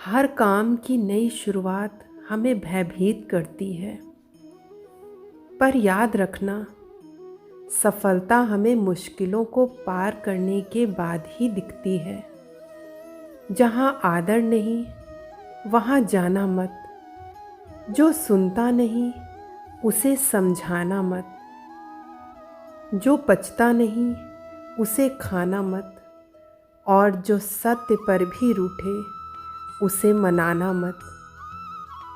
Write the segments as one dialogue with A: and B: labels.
A: हर काम की नई शुरुआत हमें भयभीत करती है। पर याद रखना, सफलता हमें मुश्किलों को पार करने के बाद ही दिखती है। जहाँ आदर नहीं, वहाँ जाना मत। जो सुनता नहीं, उसे समझाना मत। जो पचता नहीं, उसे खाना मत। और जो सत्य पर भी रूठे, उसे मनाना मत।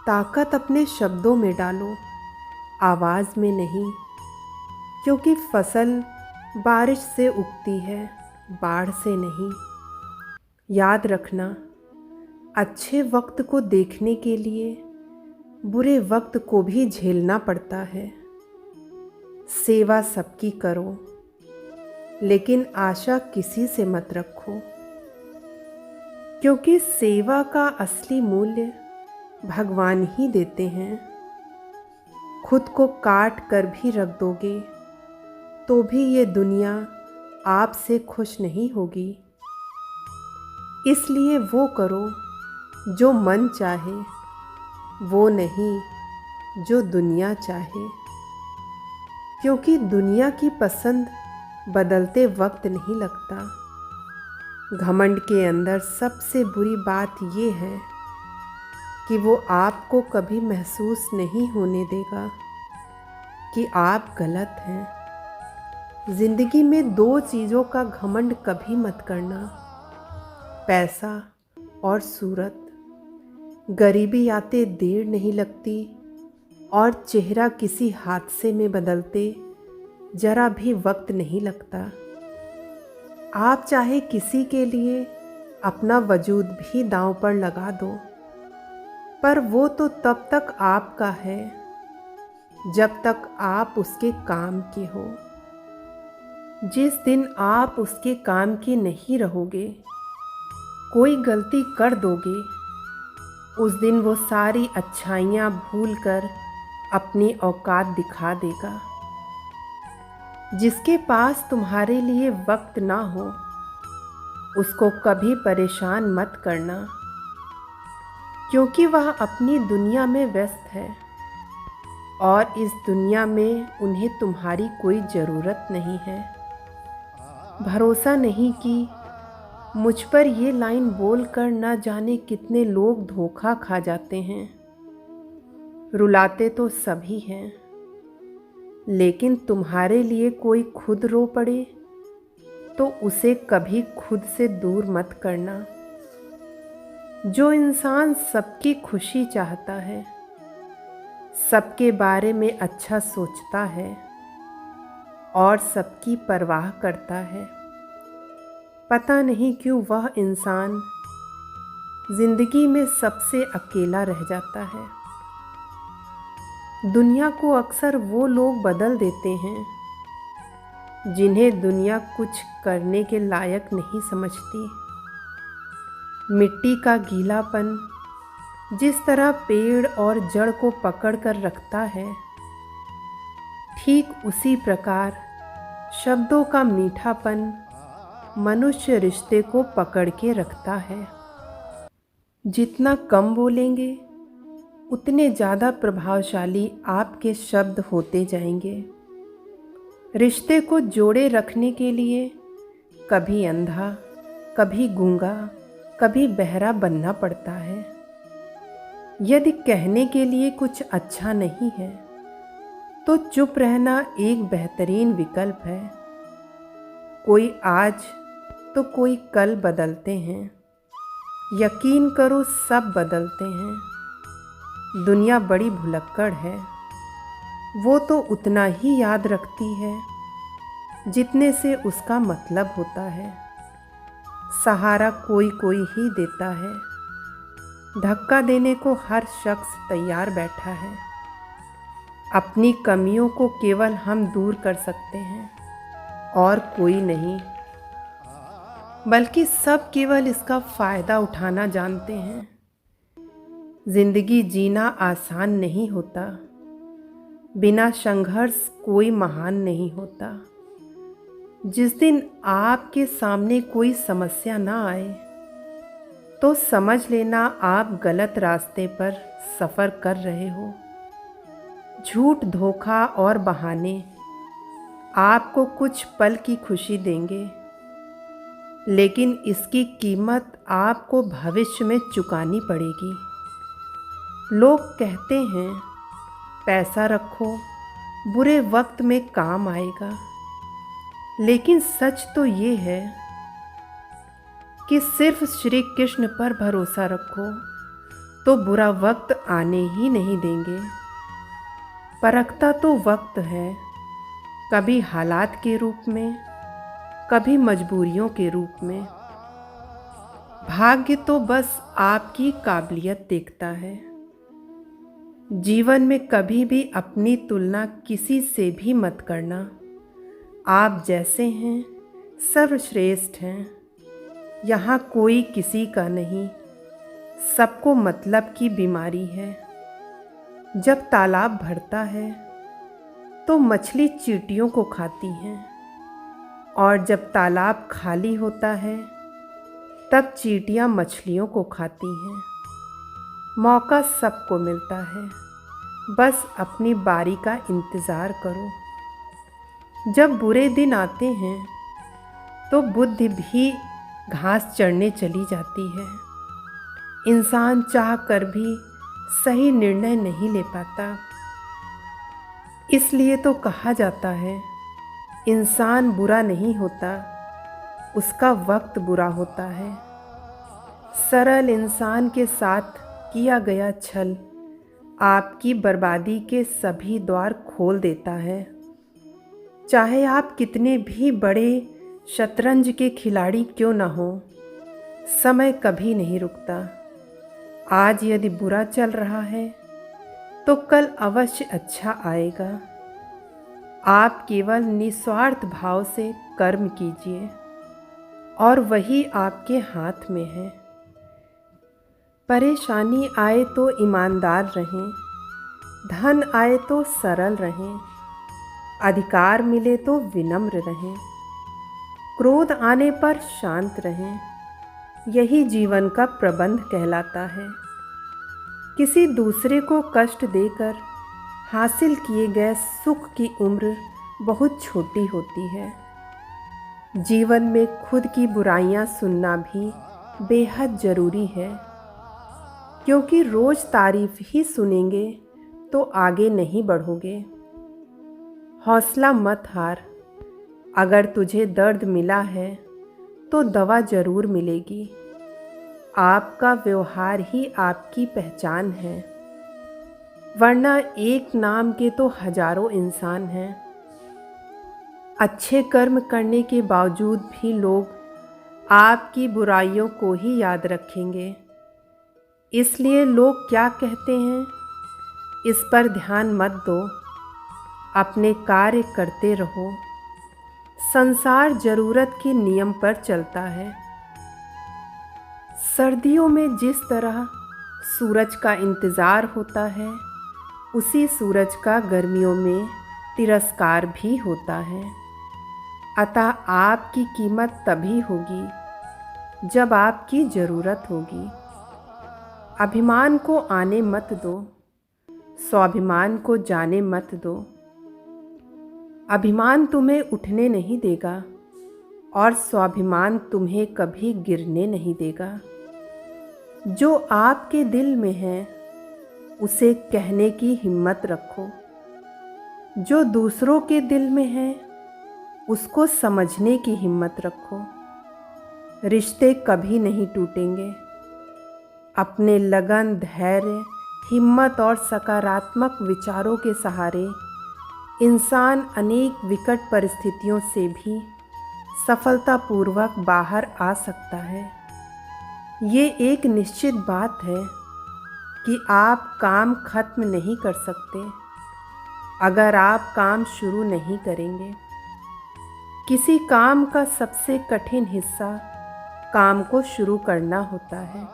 A: ताकत अपने शब्दों में डालो, आवाज़ में नहीं। क्योंकि फसल बारिश से उगती है, बाढ़ से नहीं। याद रखना, अच्छे वक्त को देखने के लिए बुरे वक्त को भी झेलना पड़ता है। सेवा सबकी करो, लेकिन आशा किसी से मत रखो। क्योंकि सेवा का असली मूल्य भगवान ही देते हैं। खुद को काट कर भी रख दोगे तो भी ये दुनिया आपसे खुश नहीं होगी। इसलिए वो करो जो मन चाहे, वो नहीं जो दुनिया चाहे। क्योंकि दुनिया की पसंद बदलते वक्त नहीं लगता। घमंड के अंदर सबसे बुरी बात ये है कि वो आपको कभी महसूस नहीं होने देगा कि आप गलत हैं। ज़िंदगी में दो चीज़ों का घमंड कभी मत करना, पैसा और सूरत। गरीबी आते देर नहीं लगती और चेहरा किसी हादसे में बदलते जरा भी वक्त नहीं लगता। आप चाहे किसी के लिए अपना वजूद भी दांव पर लगा दो, पर वो तो तब तक आपका है जब तक आप उसके काम के हो। जिस दिन आप उसके काम के नहीं रहोगे, कोई गलती कर दोगे, उस दिन वो सारी अच्छाइयाँ भूलकर अपनी औकात दिखा देगा। जिसके पास तुम्हारे लिए वक्त ना हो, उसको कभी परेशान मत करना। क्योंकि वह अपनी दुनिया में व्यस्त है और इस दुनिया में उन्हें तुम्हारी कोई ज़रूरत नहीं है। भरोसा नहीं कि मुझ पर ये लाइन बोलकर ना जाने कितने लोग धोखा खा जाते हैं। रुलाते तो सभी हैं, लेकिन तुम्हारे लिए कोई खुद रो पड़े तो उसे कभी खुद से दूर मत करना। जो इंसान सबकी खुशी चाहता है, सबके बारे में अच्छा सोचता है और सबकी परवाह करता है, पता नहीं क्यों वह इंसान जिंदगी में सबसे अकेला रह जाता है। दुनिया को अक्सर वो लोग बदल देते हैं जिन्हें दुनिया कुछ करने के लायक नहीं समझती। मिट्टी का गीलापन जिस तरह पेड़ और जड़ को पकड़ कर रखता है, ठीक उसी प्रकार शब्दों का मीठापन मनुष्य रिश्ते को पकड़ के रखता है। जितना कम बोलेंगे, उतने ज़्यादा प्रभावशाली आपके शब्द होते जाएंगे। रिश्ते को जोड़े रखने के लिए कभी अंधा, कभी गूंगा, कभी बहरा बनना पड़ता है। यदि कहने के लिए कुछ अच्छा नहीं है, तो चुप रहना एक बेहतरीन विकल्प है। कोई आज तो कोई कल बदलते हैं। यकीन करो, सब बदलते हैं। दुनिया बड़ी भुलक्कड़ है। वो तो उतना ही याद रखती है जितने से उसका मतलब होता है। सहारा कोई कोई ही देता है। धक्का देने को हर शख्स तैयार बैठा है। अपनी कमियों को केवल हम दूर कर सकते हैं और कोई नहीं, बल्कि सब केवल इसका फ़ायदा उठाना जानते हैं। जिंदगी जीना आसान नहीं होता। बिना संघर्ष कोई महान नहीं होता। जिस दिन आपके सामने कोई समस्या ना आए, तो समझ लेना आप गलत रास्ते पर सफ़र कर रहे हो। झूठ, धोखा और बहाने आपको कुछ पल की खुशी देंगे, लेकिन इसकी कीमत आपको भविष्य में चुकानी पड़ेगी। लोग कहते हैं पैसा रखो, बुरे वक्त में काम आएगा, लेकिन सच तो ये है कि सिर्फ श्री कृष्ण पर भरोसा रखो तो बुरा वक्त आने ही नहीं देंगे। परखता तो वक्त है, कभी हालात के रूप में, कभी मजबूरियों के रूप में। भाग्य तो बस आपकी काबिलियत देखता है। जीवन में कभी भी अपनी तुलना किसी से भी मत करना। आप जैसे हैं सर्वश्रेष्ठ हैं। यहाँ कोई किसी का नहीं, सबको मतलब की बीमारी है। जब तालाब भरता है तो मछली चींटियों को खाती हैं, और जब तालाब खाली होता है तब चींटियाँ मछलियों को खाती हैं। मौका सबको मिलता है, बस अपनी बारी का इंतज़ार करो। जब बुरे दिन आते हैं तो बुद्धि भी घास चढ़ने चली जाती है। इंसान चाह कर भी सही निर्णय नहीं ले पाता। इसलिए तो कहा जाता है इंसान बुरा नहीं होता, उसका वक्त बुरा होता है। सरल इंसान के साथ किया गया छल आपकी बर्बादी के सभी द्वार खोल देता है। चाहे आप कितने भी बड़े शतरंज के खिलाड़ी क्यों न हो, समय कभी नहीं रुकता। आज यदि बुरा चल रहा है तो कल अवश्य अच्छा आएगा। आप केवल निस्वार्थ भाव से कर्म कीजिए और वही आपके हाथ में है। परेशानी आए तो ईमानदार रहें, धन आए तो सरल रहें, अधिकार मिले तो विनम्र रहें, क्रोध आने पर शांत रहें। यही जीवन का प्रबंध कहलाता है। किसी दूसरे को कष्ट देकर हासिल किए गए सुख की उम्र बहुत छोटी होती है। जीवन में खुद की बुराइयां सुनना भी बेहद ज़रूरी है, क्योंकि रोज़ तारीफ ही सुनेंगे तो आगे नहीं बढ़ोगे। हौसला मत हार, अगर तुझे दर्द मिला है तो दवा ज़रूर मिलेगी। आपका व्यवहार ही आपकी पहचान है, वरना एक नाम के तो हजारों इंसान हैं। अच्छे कर्म करने के बावजूद भी लोग आपकी बुराइयों को ही याद रखेंगे। इसलिए लोग क्या कहते हैं इस पर ध्यान मत दो, अपने कार्य करते रहो। संसार जरूरत के नियम पर चलता है। सर्दियों में जिस तरह सूरज का इंतज़ार होता है, उसी सूरज का गर्मियों में तिरस्कार भी होता है। अतः आपकी कीमत तभी होगी जब आपकी ज़रूरत होगी। अभिमान को आने मत दो, स्वाभिमान को जाने मत दो। अभिमान तुम्हें उठने नहीं देगा और स्वाभिमान तुम्हें कभी गिरने नहीं देगा। जो आपके दिल में है उसे कहने की हिम्मत रखो। जो दूसरों के दिल में है उसको समझने की हिम्मत रखो। रिश्ते कभी नहीं टूटेंगे। अपने लगन, धैर्य, हिम्मत और सकारात्मक विचारों के सहारे इंसान अनेक विकट परिस्थितियों से भी सफलतापूर्वक बाहर आ सकता है। ये एक निश्चित बात है कि आप काम खत्म नहीं कर सकते अगर आप काम शुरू नहीं करेंगे। किसी काम का सबसे कठिन हिस्सा काम को शुरू करना होता है।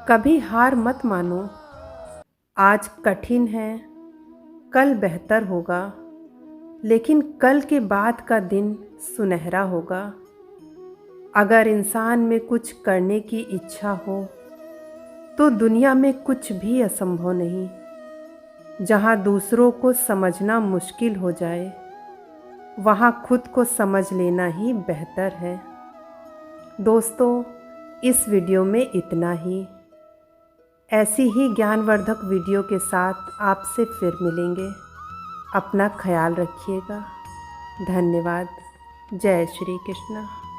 A: कभी हार मत मानो। आज कठिन है, कल बेहतर होगा, लेकिन कल के बाद का दिन सुनहरा होगा। अगर इंसान में कुछ करने की इच्छा हो तो दुनिया में कुछ भी असंभव नहीं। जहाँ दूसरों को समझना मुश्किल हो जाए, वहाँ खुद को समझ लेना ही बेहतर है। दोस्तों, इस वीडियो में इतना ही। ऐसी ही ज्ञानवर्धक वीडियो के साथ आपसे फिर मिलेंगे। अपना ख्याल रखिएगा। धन्यवाद। जय श्री कृष्ण।